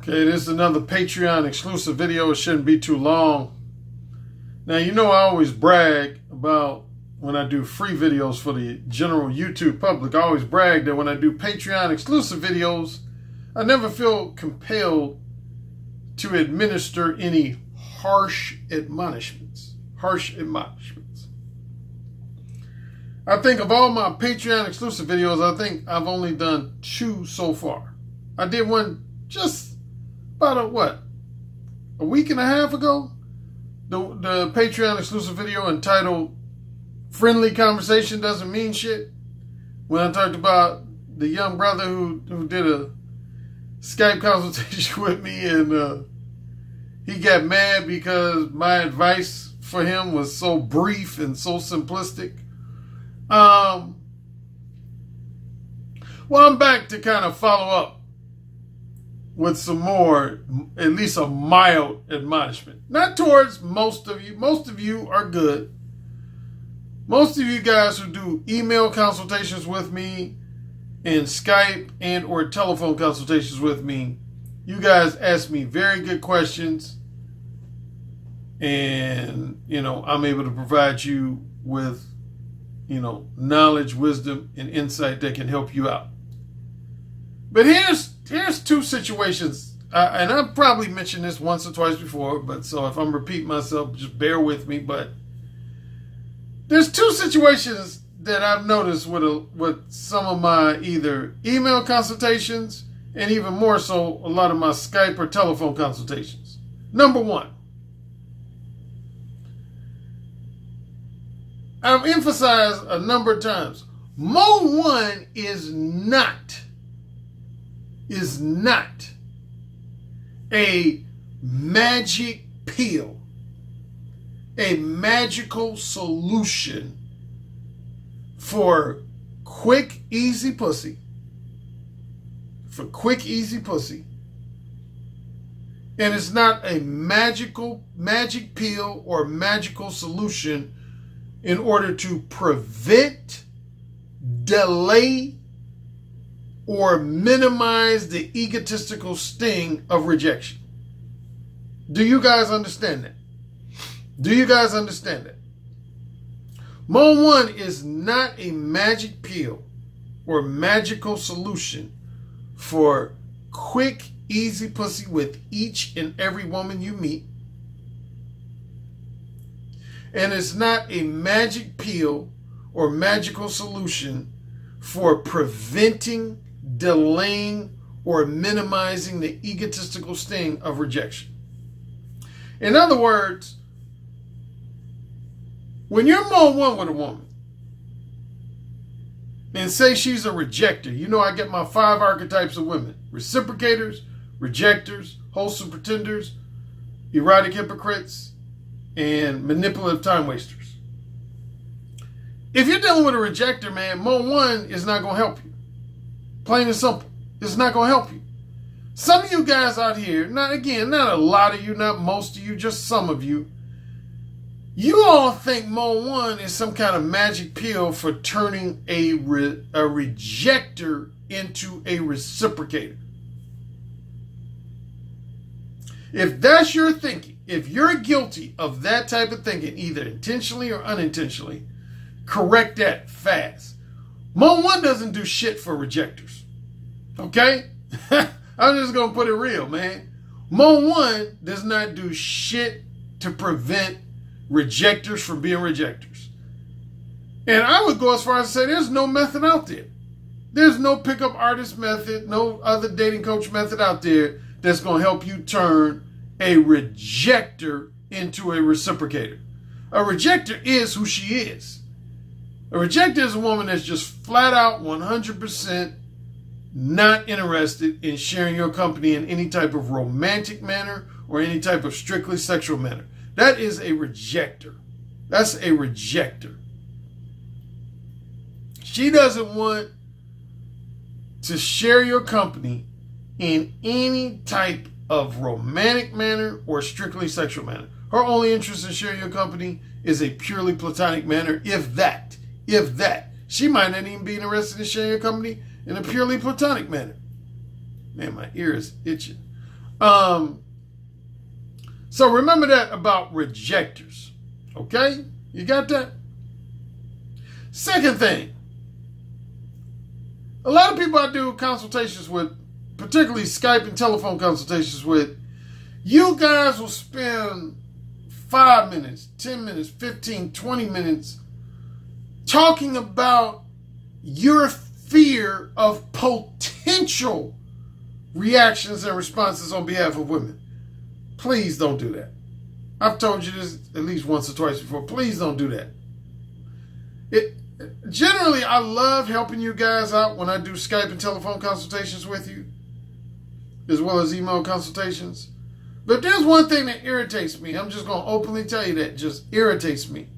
Okay, this is another Patreon exclusive video. It shouldn't be too long. Now, you know I always brag about when I do free videos for the general YouTube public. I always brag that when I do Patreon exclusive videos, I never feel compelled to administer any harsh admonishments. I think of all my Patreon exclusive videos, I think I've only done 2 so far. I did one just about a week and a half ago. The Patreon exclusive video entitled "Friendly Conversation Doesn't Mean Shit," when I talked about the young brother who did a Skype consultation with me, and he got mad because my advice for him was so brief and so simplistic. Well, I'm back to kind of follow up with some more, at least a mild admonishment. Not towards most of you. Most of you are good. Most of you guys who do email consultations with me and Skype and or telephone consultations with me, you guys ask me very good questions. And, I'm able to provide you with, knowledge, wisdom, and insight that can help you out. But here's 2 situations, and I've probably mentioned this once or twice before, but so if I'm repeating myself, just bear with me. But there's 2 situations that I've noticed with some of my either email consultations and even more so a lot of my Skype or telephone consultations. Number 1, I've emphasized a number of times, Mo 1 is not a magic pill, a magical solution for quick, easy pussy, and it's not a magic pill or magical solution in order to prevent, delay, or minimize the egotistical sting of rejection. Do you guys understand that? Mo 1 is not a magic pill or magical solution for quick, easy pussy with each and every woman you meet. And it's not a magic pill or magical solution for preventing, delaying, or minimizing the egotistical sting of rejection. In other words, when you're Mo 1 with a woman, and say she's a rejector, I get my 5 archetypes of women: reciprocators, rejectors, wholesome pretenders, erotic hypocrites, and manipulative time wasters. If you're dealing with a rejector, man, Mo 1 is not going to help you. Plain and simple. It's not going to help you. Some of you guys out here, not a lot of you, not most of you, just some of you, you all think Mo 1 is some kind of magic pill for turning a rejector into a reciprocator. If that's your thinking, if you're guilty of that type of thinking, either intentionally or unintentionally, correct that fast. Mo 1 doesn't do shit for rejectors. Okay? I'm just going to put it real, man. Mo 1 does not do shit to prevent rejectors from being rejectors. And I would go as far as to say there's no method out there. There's no pickup artist method, no other dating coach method out there that's going to help you turn a rejector into a reciprocator. A rejector is who she is. A rejector is a woman that's just flat out 100% not interested in sharing your company in any type of romantic manner or any type of strictly sexual manner. That is a rejector. That's a rejector. She doesn't want to share your company in any type of romantic manner or strictly sexual manner. Her only interest in sharing your company is a purely platonic manner, if that. She might not even be interested in sharing your company in a purely platonic manner. Man, my ear is itching. So remember that about rejectors. Okay? You got that? Second thing. A lot of people I do consultations with, particularly Skype and telephone consultations with, you guys will spend 5 minutes, 10 minutes, 15, 20 minutes talking about your fear of potential reactions and responses on behalf of women. Please don't do that. I've told you this at least once or twice before. Please don't do that. Generally, I love helping you guys out when I do Skype and telephone consultations with you, as well as email consultations. But there's one thing that irritates me. I'm just going to openly tell you that just irritates me.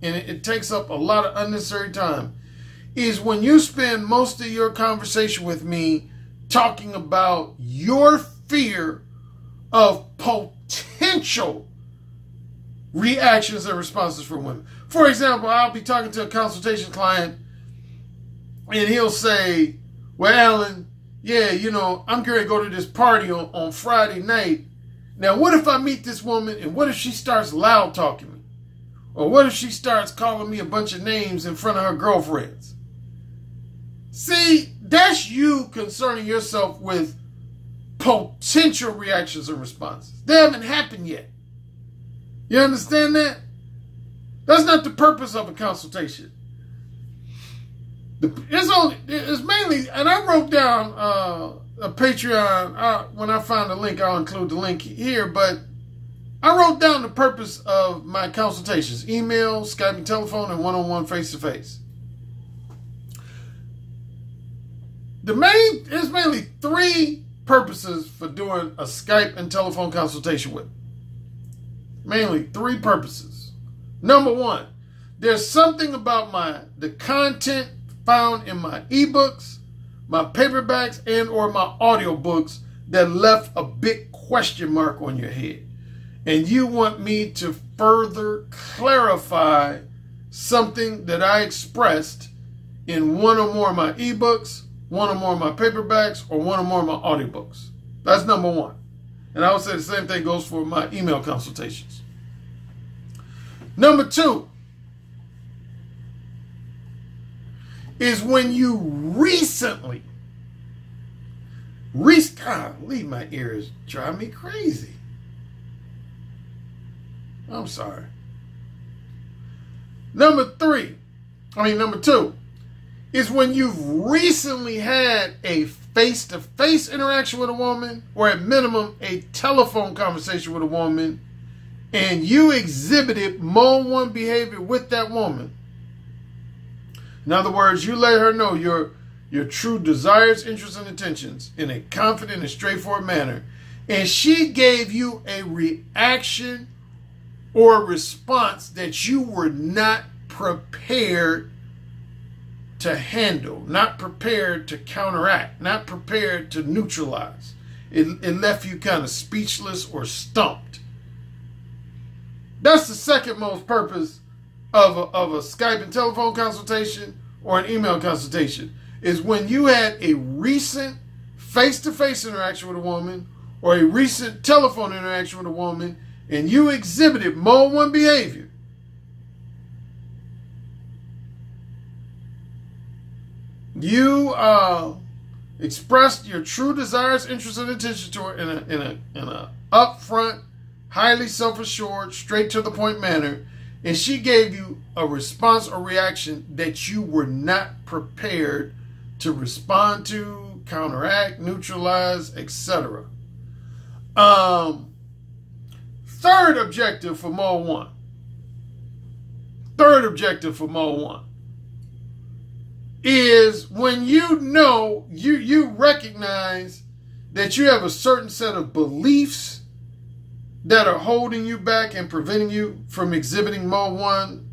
And it takes up a lot of unnecessary time. Is when you spend most of your conversation with me talking about your fear of potential reactions and responses from women. For example, I'll be talking to a consultation client and he'll say, well, Alan, yeah, you know, I'm going to go to this party on Friday night. Now, what if I meet this woman and what if she starts loud talking me? Or what if she starts calling me a bunch of names in front of her girlfriends? See, that's you concerning yourself with potential reactions and responses. They haven't happened yet. You understand that? That's not the purpose of a consultation. It's mainly, and I wrote down a Patreon. When I find the link, I'll include the link here. But I wrote down the purpose of my consultations: email, Skype and telephone, and one-on-one face-to-face. There's mainly 3 purposes for doing a Skype and telephone consultation with. Mainly 3 purposes. Number 1, there's something about the content found in my ebooks, my paperbacks, and or my audiobooks that left a big question mark on your head. And you want me to further clarify something that I expressed in one or more of my ebooks, one or more of my paperbacks, or one or more of my audiobooks. That's number 1. And I would say the same thing goes for my email consultations. Number 2 is when you recently, golly, my ears drive me crazy. I'm sorry. Number 2 is when you've recently had a face-to-face interaction with a woman, or at minimum a telephone conversation with a woman, and you exhibited mode 1 behavior with that woman. In other words, you let her know your true desires, interests, and intentions in a confident and straightforward manner, and she gave you a reaction or a response that you were not prepared to handle, not prepared to counteract, not prepared to neutralize. It left you kind of speechless or stumped. That's the second most purpose of a Skype and telephone consultation or an email consultation, is when you had a recent face-to-face interaction with a woman or a recent telephone interaction with a woman and you exhibited mode 1 behavior. You expressed your true desires, interests, and intentions to her in a upfront, highly self-assured, straight to the point manner, and she gave you a response or reaction that you were not prepared to respond to, counteract, neutralize, etc. Third objective for mode 1. Is when you recognize that you have a certain set of beliefs that are holding you back and preventing you from exhibiting mode 1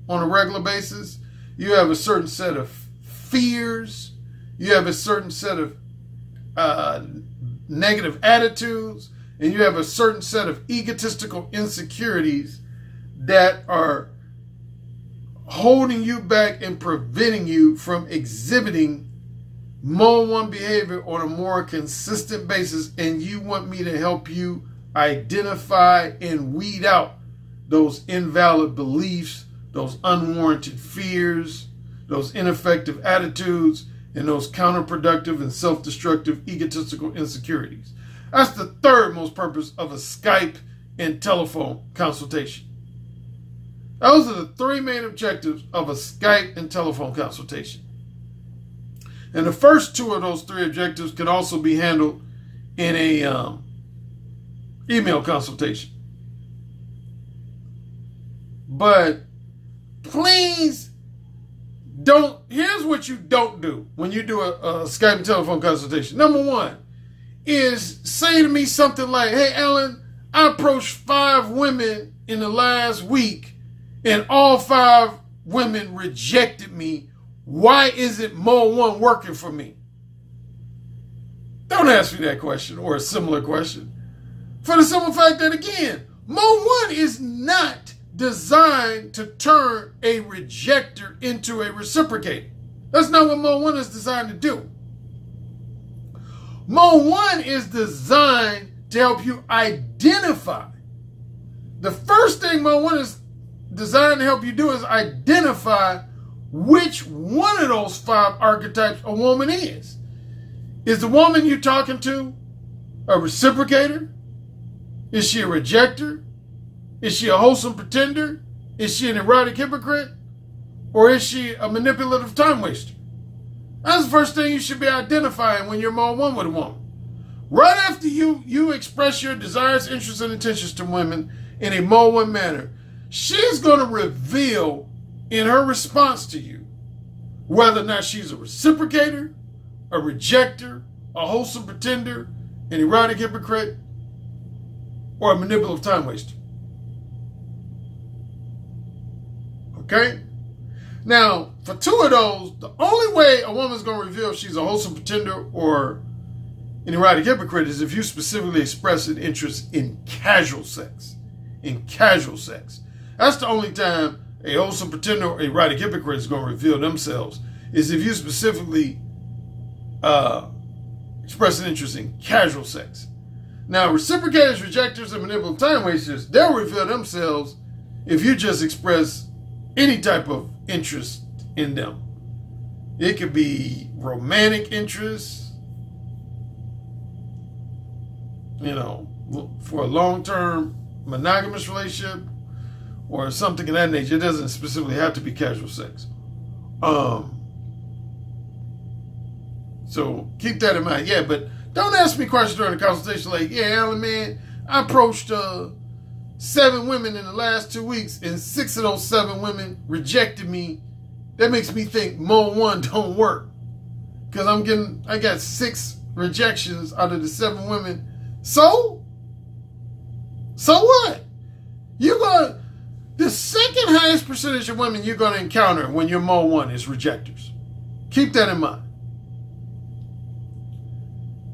on a regular basis. You have a certain set of fears. You have a certain set of negative attitudes. And you have a certain set of egotistical insecurities that are holding you back and preventing you from exhibiting Mode 1 behavior on a more consistent basis, and you want me to help you identify and weed out those invalid beliefs, those unwarranted fears, those ineffective attitudes, and those counterproductive and self-destructive egotistical insecurities. That's the third most purpose of a Skype and telephone consultation. Those are the three main objectives of a Skype and telephone consultation. And the first two of those three objectives can also be handled in a email consultation. But please don't, here's what you don't do when you do a Skype and telephone consultation. Number one is say to me something like, hey, Alan, I approached 5 women in the last week and all 5 women rejected me. Why isn't Mode 1 working for me? Don't ask me that question or a similar question. For the simple fact that, again, Mode 1 is not designed to turn a rejecter into a reciprocator. That's not what Mode 1 is designed to do. Mode 1 is designed to help you identify. The first thing Mode 1 is designed to help you do is identify which one of those 5 archetypes a woman is. Is the woman you're talking to a reciprocator? Is she a rejecter? Is she a wholesome pretender? Is she an erotic hypocrite? Or is she a manipulative time waster? That's the first thing you should be identifying when you're Mode 1 with a woman. Right after you express your desires, interests, and intentions to women in a Mode 1 manner, she's going to reveal in her response to you whether or not she's a reciprocator, a rejecter, a wholesome pretender, an erotic hypocrite, or a manipulative time waster. Okay? Now, for 2 of those, the only way a woman's going to reveal if she's a wholesome pretender or an erotic hypocrite is if you specifically express an interest in casual sex. In casual sex. That's the only time a wholesome pretender or erotic hypocrite is going to reveal themselves, is if you specifically express an interest in casual sex. Now, reciprocators, rejectors, and manipulative time wasters, they'll reveal themselves if you just express any type of interest in them. It could be romantic interest, you know, for a long-term monogamous relationship or something of that nature. It doesn't specifically have to be casual sex. So keep that in mind. Yeah, but don't ask me questions during the consultation like, yeah, Alan, man, I approached 7 women in the last 2 weeks and 6 of those 7 women rejected me. That makes me think Mode 1 don't work. Because I got 6 rejections out of the 7 women. So what? The second highest percentage of women you're going to encounter when you're Mode 1 is rejectors. Keep that in mind.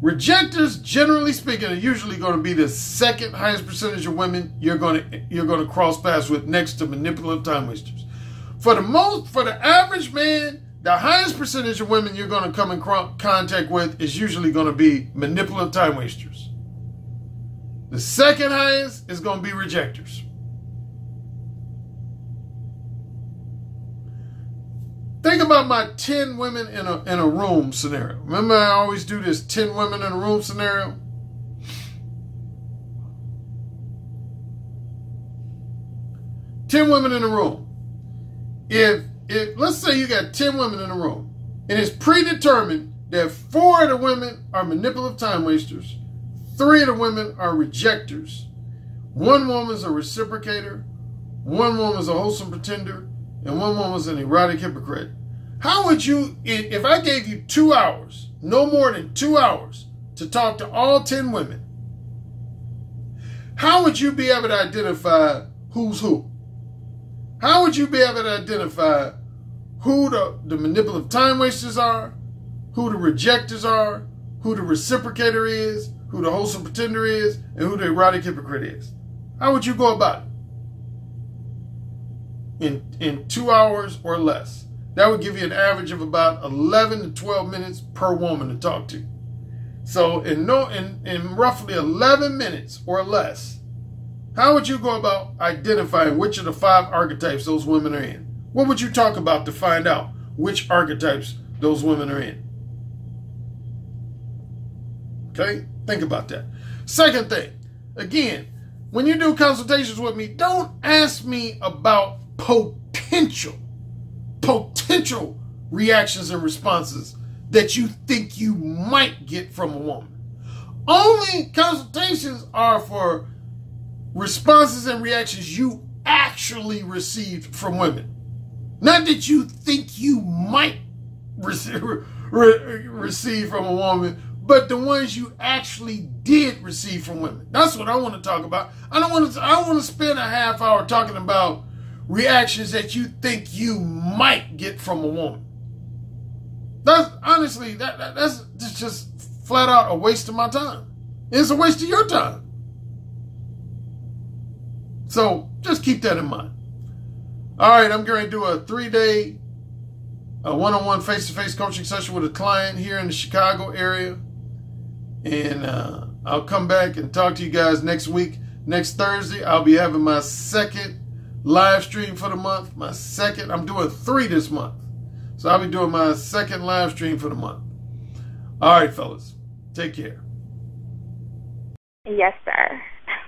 Rejectors, generally speaking, are usually going to be the second highest percentage of women you're going to cross paths with, next to manipulative time wasters. For the average man, the highest percentage of women you're going to come in contact with is usually going to be manipulative time wasters. The second highest is going to be rejectors. Think about my 10 women in a room scenario. Remember, I always do this 10 women in a room scenario? Ten women in a room. If let's say you got 10 women in a room, and it's predetermined that 4 of the women are manipulative time wasters, 3 of the women are rejectors, 1 woman's a reciprocator, 1 woman's a wholesome pretender, and 1 woman's an erotic hypocrite. How would you, if I gave you 2 hours, no more than 2 hours, to talk to all 10 women, how would you be able to identify who's who? How would you be able to identify who the manipulative time wasters are, who the rejectors are, who the reciprocator is, who the wholesome pretender is, and who the erotic hypocrite is? How would you go about it? In 2 hours or less. That would give you an average of about 11 to 12 minutes per woman to talk to. So in roughly 11 minutes or less, how would you go about identifying which of the 5 archetypes those women are in? What would you talk about to find out which archetypes those women are in? Okay? Think about that. Second thing, again, when you do consultations with me, don't ask me about potential reactions and responses that you think you might get from a woman. Only consultations are for responses and reactions you actually received from women. Not that you think you might receive from a woman, but the ones you actually did receive from women. That's what I want to talk about. I don't want to spend a half hour talking about reactions that you think you might get from a woman. That's honestly, that's just flat out a waste of my time. It's a waste of your time. So just keep that in mind. All right, I'm going to do a 3-day one-on-one face-to-face coaching session with a client here in the Chicago area. And I'll come back and talk to you guys next week. Next Thursday, I'll be having my second live stream for the month. I'm doing 3 this month. So I'll be doing my second live stream for the month. All right, fellas. Take care. Yes, sir.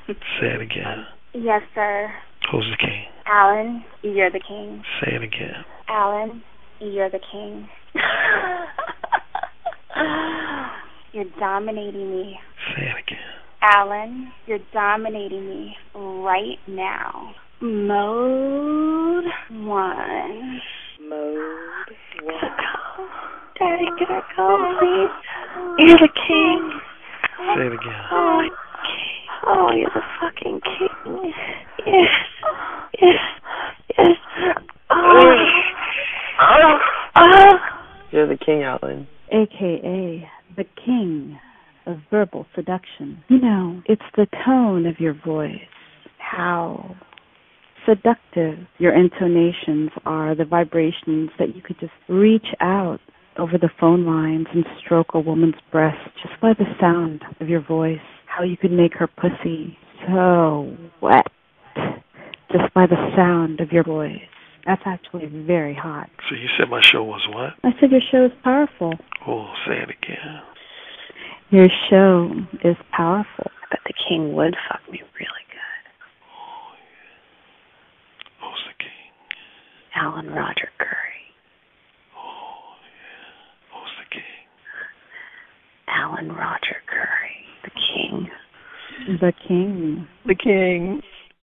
Say it again. Yes, sir. Who's the king? Alan, you're the king. Say it again. Alan, you're the king. You're dominating me. Say it again. Alan, you're dominating me right now. Mode 1. Mode 1. Daddy, can I go, please? You're the king. Say it again. Oh, you're the fucking king. Yes. Yes. Yes. You're the king, Alan. AKA the king of verbal seduction. You know, it's the tone of your voice, how seductive your intonations are, the vibrations that you could just reach out over the phone lines and stroke a woman's breast just by the sound of your voice, how you could make her pussy so wet just by the sound of your voice. That's actually very hot. So you said my show was what? I said your show is powerful. Oh, say it again. Your show is powerful. I bet the king would fuck me really good. Oh, yeah. Who's the king? Alan Roger Currie. Oh, yeah. Who's the king? Alan Roger Currie. The king. The king. The king.